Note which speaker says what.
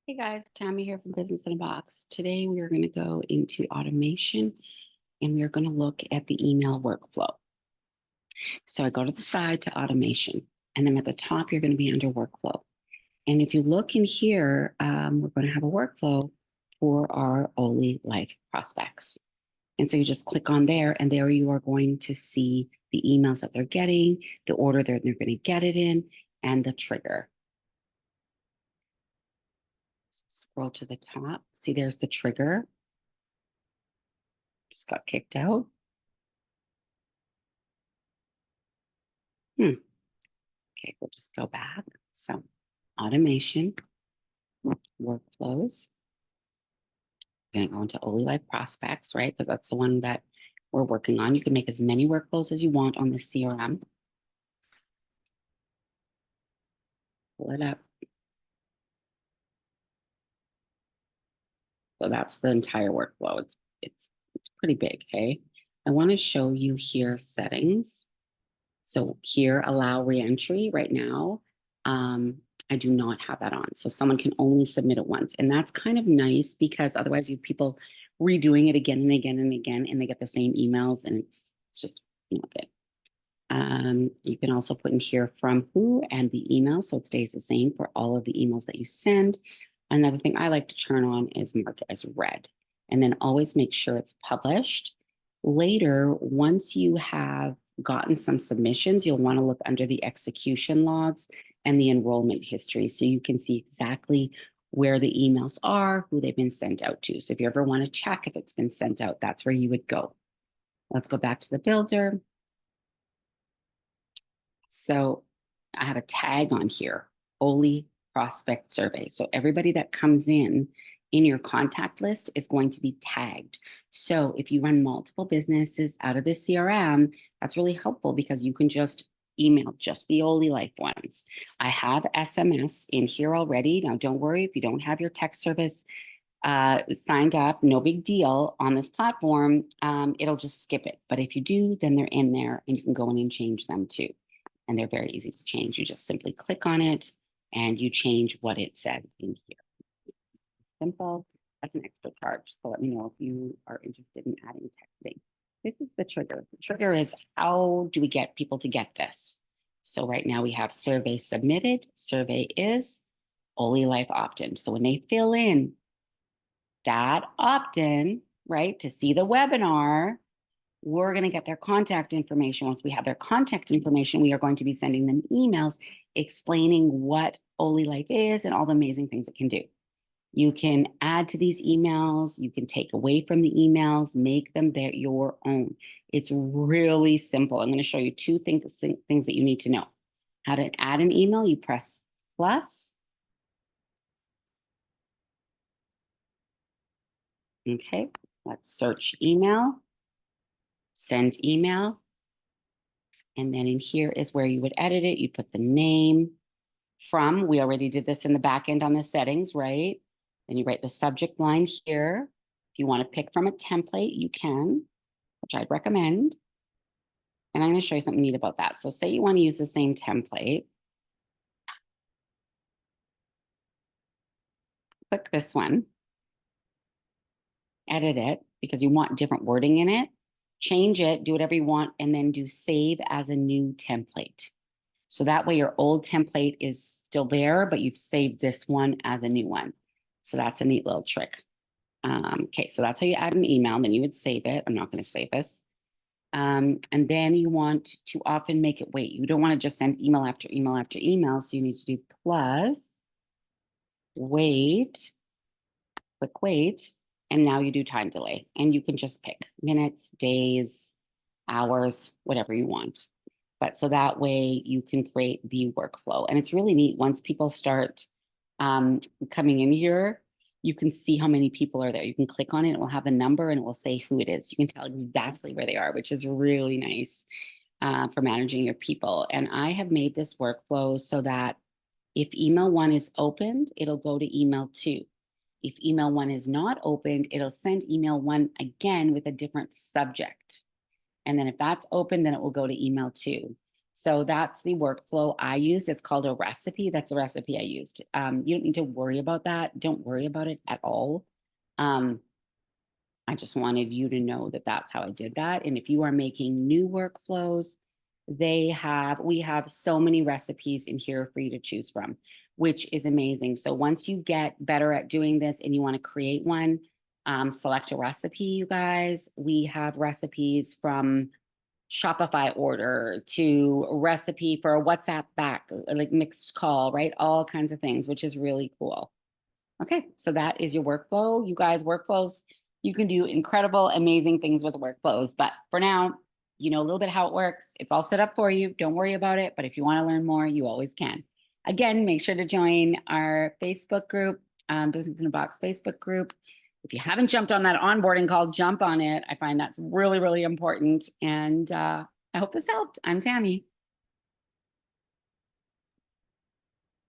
Speaker 1: Hey guys, Tammy here from Business in a Box. Today we are going to go into automation and we are going to look at the email workflow. So I go to the side to automation, and then at the top you're going to be under workflow. And if you look in here, we're going to have a workflow for our olylife prospects. And so you just click on there, and there you are going to see the emails that they're getting, the order that they're going to get it in, and the trigger. Scroll to the top. See, there's the trigger. Just got kicked out. Okay, we'll just go back. So automation, workflows. We're going to go into olylife prospects, right? Because that's the one that we're working on. You can make as many workflows as you want on the CRM. Pull it up. So that's the entire workflow. It's pretty big, okay? I want to show you here settings. So here, allow reentry right now. I do not have that on. So someone can only submit it once. And that's kind of nice because otherwise you have people redoing it again and again and again, and they get the same emails, and it's just not good. You can also put in here from who and the email, so it stays the same for all of the emails that you send. Another thing I like to turn on is mark as read, and then always make sure it's published. Later, once you have gotten some submissions, you'll want to look under the execution logs and the enrollment history so you can see exactly where the emails are, who they've been sent out to. So if you ever want to check if it's been sent out, that's where you would go. Let's go back to the builder. So I have a tag on here, Oly prospect survey. So everybody that comes in your contact list is going to be tagged. So if you run multiple businesses out of the CRM, that's really helpful because you can just email just the olylife ones. I have SMS in here already. Now, don't worry if you don't have your text service signed up, no big deal on this platform. It'll just skip it. But if you do, then they're in there and you can go in and change them too. And they're very easy to change. You just simply click on it and you change what it said in here. Simple. That's an extra charge. So let me know if you are interested in adding texting. This is the trigger. The trigger is how do we get people to get this? So right now we have survey submitted. Survey is olylife opt-in. So when they fill in that opt-in, right, to see the webinar, we're going to get their contact information. Once we have their contact information, we are going to be sending them emails explaining what olylife is and all the amazing things it can do. You can add to these emails. You can take away from the emails, make them your own. It's really simple. I'm going to show you two things that you need to know. How to add an email, you press plus. Okay, let's search email, send email. And then in here is where you would edit it. You put the name from. We already did this in the back end on the settings, right? Then you write the subject line here. If you want to pick from a template, you can, which I'd recommend. And I'm going to show you something neat about that. So say you want to use the same template. Click this one. Edit it because you want different wording in it. Change it, do whatever you want, and then do save as a new template. So that way your old template is still there, but you've saved this one as a new one. So that's a neat little trick. Okay, so that's how you add an email. Then you would save it. I'm not going to save this. And then you want to often make it wait. You don't want to just send email after email after email. So you need to do plus wait, click wait. And now you do time delay. And you can just pick minutes, days, hours, whatever you want. But so that way you can create the workflow. And it's really neat once people start coming in here, you can see how many people are there. You can click on it, it will have the number and it will say who it is. You can tell exactly where they are, which is really nice for managing your people. And I have made this workflow so that if email 1 is opened, it'll go to email 2. If email 1 is not opened, it'll send email 1 again with a different subject. And then if that's open, then it will go to email 2. So that's the workflow I used. It's called a recipe. That's the recipe I used. You don't need to worry about that. Don't worry about it at all. Um, I just wanted you to know that that's how I did that. And if you are making new workflows, we have so many recipes in here for you to choose from, which is amazing. So once you get better at doing this and you want to create one, select a recipe, you guys. We have recipes from Shopify order to recipe for a WhatsApp back, like mixed call, right? All kinds of things, which is really cool. Okay, so that is your workflow. You guys, workflows, you can do incredible, amazing things with workflows. But for now, you know a little bit how it works. It's all set up for you. Don't worry about it. But if you want to learn more, you always can. Again, make sure to join our Facebook group, Business in a Box Facebook group. If you haven't jumped on that onboarding call, jump on it. I find that's really, really important. And I hope this helped. I'm Tammy.